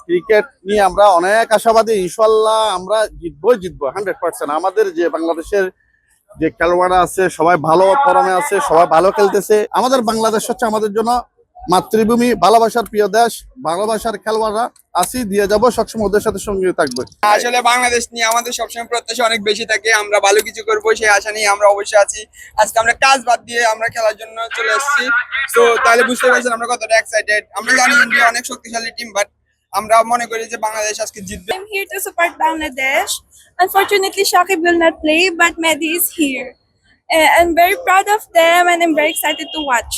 Cricket নিয়ে আমরা অনেক আশাবাদী। ইনশাল্লাহ আমরা জিতবই, জিতবো 100%। আমাদের যে বাংলাদেশের যে খেলোয়াড়রা আছে সবাই ভালো ফর্মে আছে, সবাই ভালো খেলতেছে। আমাদের বাংলাদেশ হচ্ছে আমাদের জন্য মাতৃভূমি, ভালোবাসার প্রিয় দেশ, ভালোবাসার খেলোয়াড়রা আসি দিয়ে যাবো, সবসময় ওদের সাথে সঙ্গে থাকবে। আসলে বাংলাদেশ নিয়ে আমাদের সবসময় প্রত্যাশা অনেক বেশি থাকে, আমরা ভালো কিছু করবো সেই আশা নিয়ে আমরা অবশ্যই আছি। আজকে আমরা কাজ বাদ দিয়ে আমরা খেলার জন্য চলে এসেছি। তো তাহলে বুঝতে পারছেন আমরা কতটা এক্সাইটেড। আমরা জানি ইন্ডিয়া অনেক শক্তিশালী টিম, বাট আমরা মনে করি যে বাংলাদেশ আজকে জিতবে। I'm here to support Bangladesh. Unfortunately, Shakib will not play, but Mehdi is here. I'm very proud of them, and I'm very excited to watch.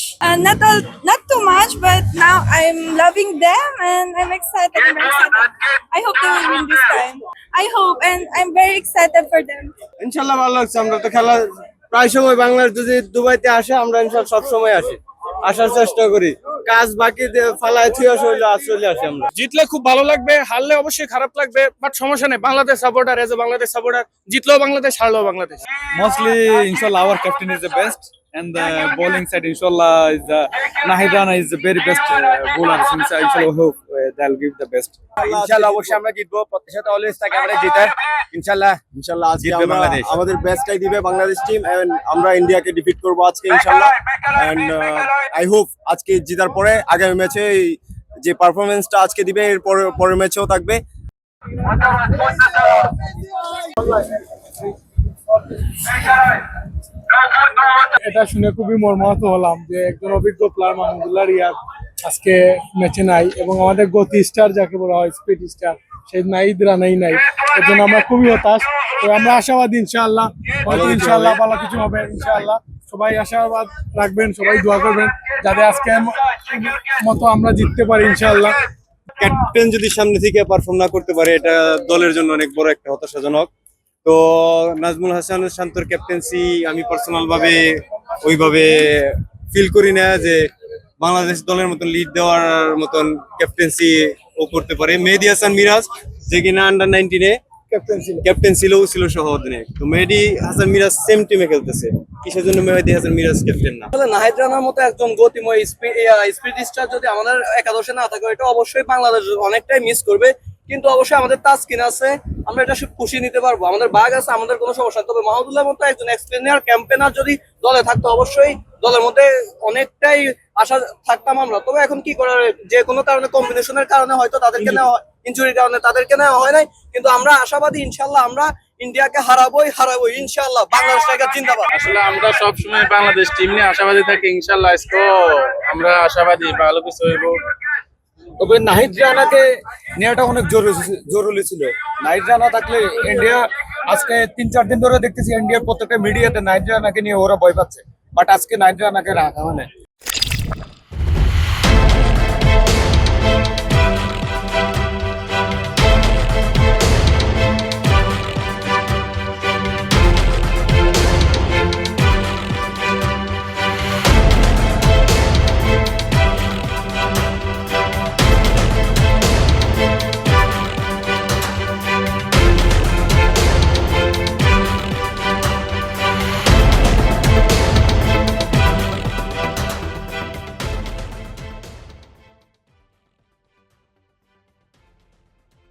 Not too much, but now I'm loving them, and I'm excited. I'm very excited. I hope they will win this time. I hope, and I'm very excited for them. ইনশাল্লাহ ভালো লাগছে। আমরা তো খেলা প্রায় সময় বাংলাদেশ যদি দুবাইতে আসে আমরা ইনশাল্লাহ সব সময় আসি, আসার চেষ্টা করি। কাজ বাকি ফালায় থুয়ে চলে আসি আমরা। জিতলে খুব ভালো লাগবে, হারলে অবশ্যই খারাপ লাগবে, বাট সমস্যা নেই। Bangladesh supporter, as a Bangladesh supporter, জিতলেও বাংলাদেশ, হারলেও Bangladesh. Mostly, inshallah, our captain is the best, and the bowling side, inshallah, is Nahid Rana is the very best bowler. Inshallah, hope they'll give the best. ইনশাল্লাহ অবশ্যই আমরা জিতবো, প্রত্যাশা তো অলওয়েজ থাকে আমরা জিতার। ইনশাল্লাহ আজকে জিতবে আমরা বাংলাদেশ। আমাদের বেস্টটাই দিবে বাংলাদেশ টিম, এন্ড আমরা ইন্ডিয়াকে ডিফিট করবো আজকে ইনশাল্লাহ। এন্ড আই হোপ আজকে জেতার পরে আগামী ম্যাচে যে পারফরমেন্সটা আজকে দিবে এর পরের ম্যাচেও থাকবে। এটা শুনে খুবই মর্মাহত হলাম যে একজন অভিজ্ঞ প্লেয়ার মাহমুদুল্লাহ রিয়াদ আজকে ম্যাচে নাই, এবং আমাদের গতি স্টার যাকে বলা হয়, স্পিড স্টার, সেই নাহিদ রানাই নাই। এর জন্য আমরা খুবই হতাশ। তো আমরা আশাবাদী ইনশাআল্লাহ, হয়তো ইনশাআল্লাহ ভালো কিছু হবে ইনশাআল্লাহ। সবাই আশাবাদ রাখবেন, সবাই দোয়া করবেন যাতে আজকে মতো আমরা জিততে পারি ইনশাআল্লাহ। ক্যাপ্টেন যদি সামনে থেকে পারফর্ম না করতে পারে এটা দলের জন্য অনেক বড় একটা হতাশাজনক। তো নাজমুল হাসান শান্তর ক্যাপ্টেন্সি আমি পার্সোনাল ভাবে ওইভাবে ফিল করি না যে বাংলাদেশ দলের মতন লিড দেওয়ার মতন ক্যাপ্টেন্সি ও করতে পারে। মেহেদী হাসান মিরাজ যে কিনা আন্ডার 19-এ ক্যাপ্টেন ছিল সহ অধিনায়ক, তো মেহেদী হাসান মিরাজ সেম টিমে খেলতেছে, কিসের জন্য মেহেদী হাসান মিরাজ ক্যাপ্টেন না? নাহিদ রানার মতো একজন গতিময় স্পিড স্টার যদি আমাদের একাদশে না থাকে, এটা অবশ্যই বাংলাদেশ অনেকটাই মিস করবে। কিন্তু অবশ্যই আমাদের তাসকিন আছে, আমরা এটা খুশি নিতে পারবো। আমাদের বাঘ আছে, আমাদের কোনো সমস্যা নেই। তবে মাহমুদুল্লাহর মতো একজন এক্সপিরিয়েন্স ক্যাম্পেনার যদি দলে থাকতো, অবশ্যই দলের মধ্যে অনেকটাই আশা থাকতাম আমরা। তবে এখন কি করার, যে কোনো কারণে কম্বিনেশনের কারণে হয়তো তাদেরকে নেওয়া, ইনজুরির কারণে তাদেরকে নেওয়া হয় নাই। কিন্তু আমরা আশাবাদী ইনশাল্লাহ আমরা ইন্ডিয়াকে হারাবোই ইনশাল্লাহ। বাংলাদেশ টাইগার জিন্দাবাদ। আসলে আমরা সবসময় বাংলাদেশ টিম নিয়ে আশাবাদী থাকি, ইনশাল্লাহ আজকেও আমরা আশাবাদী ভালো কিছু হইব। তবে নাহিদ রানাকে নেওয়াটা অনেক জরুরি ছিল। নাহিদ রানা থাকলে ইন্ডিয়া আজকে 3-4 দিন ধরে দেখতেছি ইন্ডিয়ার প্রত্যেকটা মিডিয়াতে নাহিদ রানাকে নিয়ে ওরা ভয় পাচ্ছে, বাট আজকে নাহিদ রানাকে রাখা হয় না।